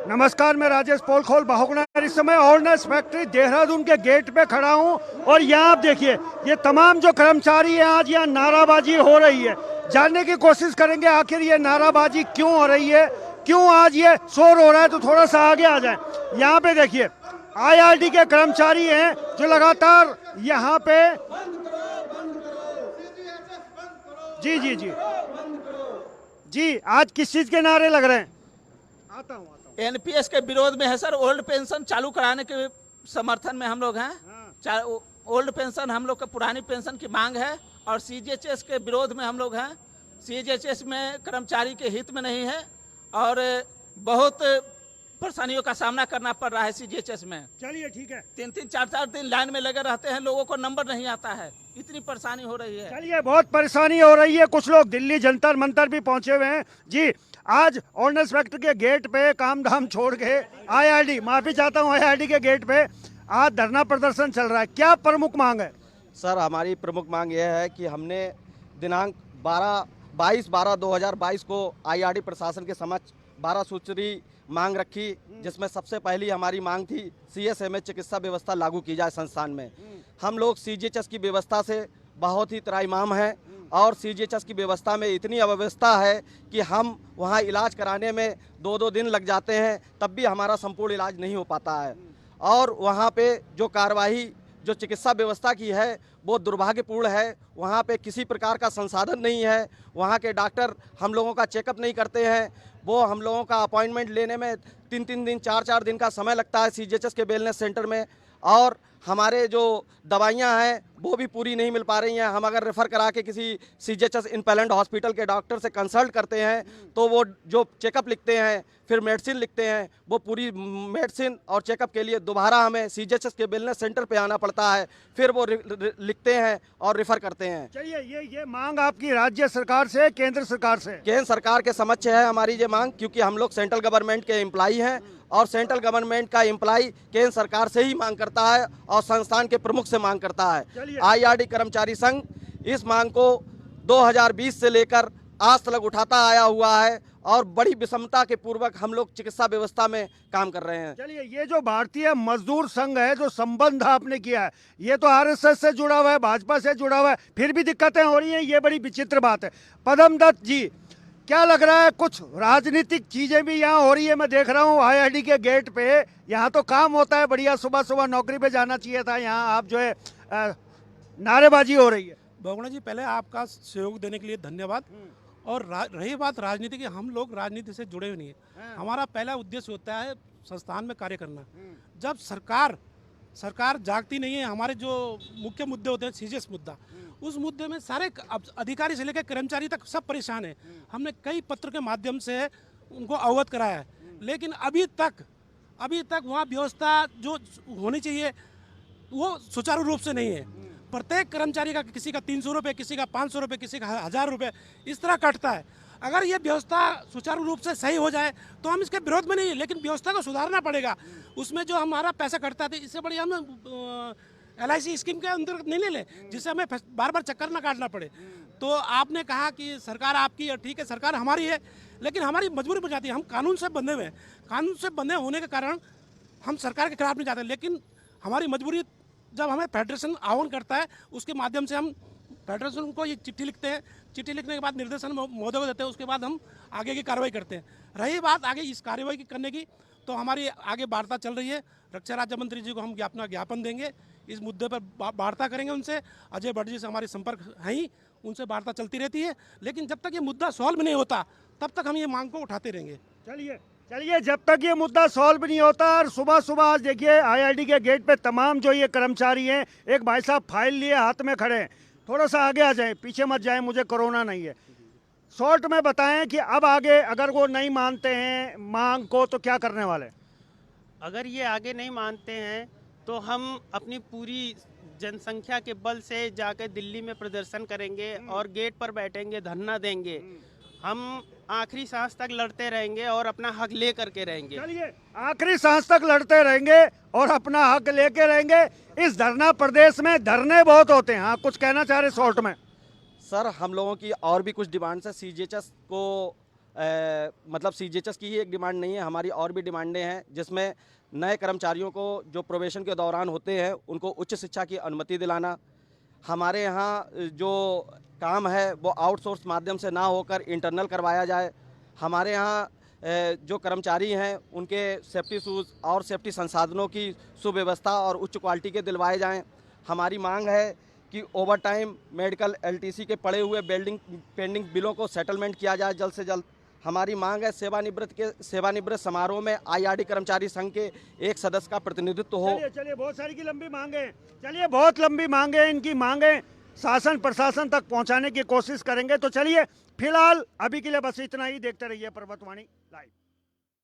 नमस्कार, मैं राजेश पोलखोल बहुगुणा इस समय ऑर्डिनेंस फैक्ट्री देहरादून के गेट पे खड़ा हूँ और यहाँ आप देखिए ये तमाम जो कर्मचारी हैं आज यहाँ नाराबाजी हो रही है। जानने की कोशिश करेंगे आखिर ये नाराबाजी क्यों हो रही है, क्यों आज ये शोर हो रहा है। तो थोड़ा सा आगे आ जाए। यहाँ पे देखिए आईआरडी के कर्मचारी हैं जो लगातार यहाँ पे जी जी जी जी आज किस चीज के नारे लग रहे हैं? आता हूँ एनपीएस के विरोध में है सर। ओल्ड पेंशन चालू कराने के समर्थन में हम लोग हैं। ओल्ड पेंशन हम लोग का पुरानी पेंशन की मांग है और सीजीएचएस के विरोध में हम लोग हैं। सीजीएचएस में कर्मचारी के हित में नहीं है और बहुत परेशानियों का सामना करना पड़ रहा है सीजीएचएस में। चलिए ठीक है। 3-3 4-4 दिन लाइन में लगे रहते हैं, लोगों को नंबर नहीं आता है, इतनी परेशानी हो रही है। चलिए बहुत परेशानी हो रही है। कुछ लोग दिल्ली जंतर मंतर भी पहुंचे हुए हैं जी। आज ऑर्डिनेंस फैक्ट्री के गेट पे काम धाम छोड़ के आईआरडी, माफी चाहता हूं, आईआरडी के गेट पे आज धरना प्रदर्शन चल रहा है। क्या प्रमुख मांग है? सर हमारी प्रमुख मांग यह है कि हमने दिनांक 22/12/2022 को आईआरडी प्रशासन के समक्ष 12 सूत्री मांग रखी, जिसमें सबसे पहली हमारी मांग थी सीएसएमए चिकित्सा व्यवस्था लागू की जाए संस्थान में। हम लोग सीजीएचएस की व्यवस्था से बहुत ही त्राहिमाम हैं और सीजीएचएस की व्यवस्था में इतनी अव्यवस्था है कि हम वहाँ इलाज कराने में 2-2 दिन लग जाते हैं, तब भी हमारा संपूर्ण इलाज नहीं हो पाता है। और वहाँ पे जो कार्यवाही जो चिकित्सा व्यवस्था की है वो दुर्भाग्यपूर्ण है। वहाँ पे किसी प्रकार का संसाधन नहीं है। वहाँ के डॉक्टर हम लोगों का चेकअप नहीं करते हैं। वो हम लोगों का अपॉइंटमेंट लेने में 3-3 दिन 4-4 दिन का समय लगता है सीजीएचएस के वेलनेस सेंटर में। और हमारे जो दवाइयाँ हैं वो भी पूरी नहीं मिल पा रही हैं। हम अगर रेफ़र करा के किसी सीजीएचएस इम्पैलेंट हॉस्पिटल के डॉक्टर से कंसल्ट करते हैं तो वो जो चेकअप लिखते हैं फिर मेडिसिन लिखते हैं, वो पूरी मेडिसिन और चेकअप के लिए दोबारा हमें सीजीएचएस के वेलनेस सेंटर पे आना पड़ता है, फिर वो लिखते हैं और रेफ़र करते हैं। चलिए ये मांग आपकी राज्य सरकार से, केंद्र सरकार से? केंद्र सरकार के समक्ष है हमारी ये मांग, क्योंकि हम लोग सेंट्रल गवर्नमेंट के एम्प्लॉई हैं और सेंट्रल गवर्नमेंट का एम्प्लॉई केंद्र सरकार से ही मांग करता है और संस्थान के प्रमुख से मांग करता है। आईआरडी कर्मचारी संघ इस मांग को 2020 से लेकर आज तक उठाता आया हुआ है और बड़ी विषमता के पूर्वक हम लोग चिकित्सा व्यवस्था में काम कर रहे हैं। चलिए ये जो भारतीय मजदूर संघ है, जो संबंध आपने किया है, ये तो आरएसएस से जुड़ा हुआ है, भाजपा से जुड़ा हुआ है, फिर भी दिक्कतें हो रही हैं, ये बड़ी विचित्र बात है। पदम दत्त जी, क्या लग रहा है कुछ राजनीतिक चीजें भी यहाँ हो रही है? मैं देख रहा हूँ आईआरडी के गेट पे, यहाँ तो काम होता है बढ़िया, सुबह सुबह नौकरी पे जाना चाहिए था, यहाँ आप जो है नारेबाजी हो रही है। बहुगुणा जी, पहले आपका सहयोग देने के लिए धन्यवाद। और रही बात राजनीति की, हम लोग राजनीति से जुड़े हुए नहीं है। हमारा पहला उद्देश्य होता है संस्थान में कार्य करना। जब सरकार जागती नहीं है, हमारे जो मुख्य मुद्दे होते हैं सीरियस मुद्दा, उस मुद्दे में सारे अधिकारी से लेकर कर्मचारी तक सब परेशान है। हमने कई पत्र के माध्यम से उनको अवगत कराया है, लेकिन अभी तक वहाँ व्यवस्था जो होनी चाहिए वो सुचारू रूप से नहीं है। प्रत्येक कर्मचारी का किसी का 300 रुपये, किसी का 500 रुपये, किसी का 1000 रुपये इस तरह कटता है। अगर ये व्यवस्था सुचारू रूप से सही हो जाए तो हम इसके विरोध में नहीं है, लेकिन व्यवस्था को सुधारना पड़ेगा। उसमें जो हमारा पैसा कटता था, इससे बड़ी हम LIC स्कीम के अंदर नहीं ले लें, जिससे हमें बार बार चक्कर ना काटना पड़े। तो आपने कहा कि सरकार आपकी है, ठीक है, सरकार हमारी है, लेकिन हमारी मजबूरी बन जाती है। हम कानून से बंधे हुए हैं। कानून से बंधे होने के कारण हम सरकार के खिलाफ नहीं जाते, लेकिन हमारी मजबूरी जब हमें फेडरेशन आह्वान करता है, उसके माध्यम से हम फेडरेशन को ये चिट्ठी लिखते हैं। चिट्ठी लिखने के बाद निर्देशन महोदय को देते हैं, उसके बाद हम आगे की कार्रवाई करते हैं। रही बात आगे इस कार्रवाई की करने की, तो हमारी आगे वार्ता चल रही है। रक्षा राज्य मंत्री जी को हम अपना ज्ञापन देंगे, इस मुद्दे पर वार्ता करेंगे उनसे। अजय भट्ट जी से हमारी संपर्क है ही, उनसे वार्ता चलती रहती है। लेकिन जब तक ये मुद्दा सॉल्व नहीं होता तब तक हम ये मांग को उठाते रहेंगे। चलिए जब तक ये मुद्दा सॉल्व नहीं होता। और सुबह सुबह आज देखिए आईआरडी के गेट पे तमाम जो ये कर्मचारी हैं, एक भाई साहब फाइल लिए हाथ में खड़े हैं। थोड़ा सा आगे आ जाएं, पीछे मत जाएं, मुझे कोरोना नहीं है। शॉर्ट में बताएं कि अब आगे अगर वो नहीं मानते हैं मांग को तो क्या करने वाले? अगर ये आगे नहीं मानते हैं तो हम अपनी पूरी जनसंख्या के बल से जाकर दिल्ली में प्रदर्शन करेंगे और गेट पर बैठेंगे, धरना देंगे। हम आखिरी सांस तक लड़ते रहेंगे और अपना हक ले करके रहेंगे। चलिए आखिरी सांस तक लड़ते रहेंगे और अपना हक लेके रहेंगे। इस धरना प्रदेश में धरने बहुत होते हैं। हाँ, कुछ कहना चाह रहे शॉर्ट में? सर हम लोगों की और भी कुछ डिमांड्स है। सीजीएचएस को मतलब सीजीएचएस की ही एक डिमांड नहीं है, हमारी और भी डिमांडें हैं, जिसमें नए कर्मचारियों को जो प्रोबेशन के दौरान होते हैं उनको उच्च शिक्षा की अनुमति दिलाना, हमारे यहाँ जो काम है वो आउटसोर्स माध्यम से ना होकर इंटरनल करवाया जाए, हमारे यहाँ जो कर्मचारी हैं उनके सेफ्टी शूज़ और सेफ्टी संसाधनों की सुव्यवस्था और उच्च क्वालिटी के दिलवाए जाएं। हमारी मांग है कि ओवर टाइम, मेडिकल, एलटीसी के पड़े हुए पेंडिंग बिलों को सेटलमेंट किया जाए जल्द से जल्द। हमारी मांग है सेवानिवृत्त समारोह में आईआरडी कर्मचारी संघ के एक सदस्य का प्रतिनिधित्व हो। चलिए बहुत सारी की लंबी मांगे, चलिए बहुत लंबी मांगे, इनकी मांगे शासन प्रशासन तक पहुंचाने की कोशिश करेंगे। तो चलिए फिलहाल अभी के लिए बस इतना ही, देखते रहिए पर्वतवाणी लाइव।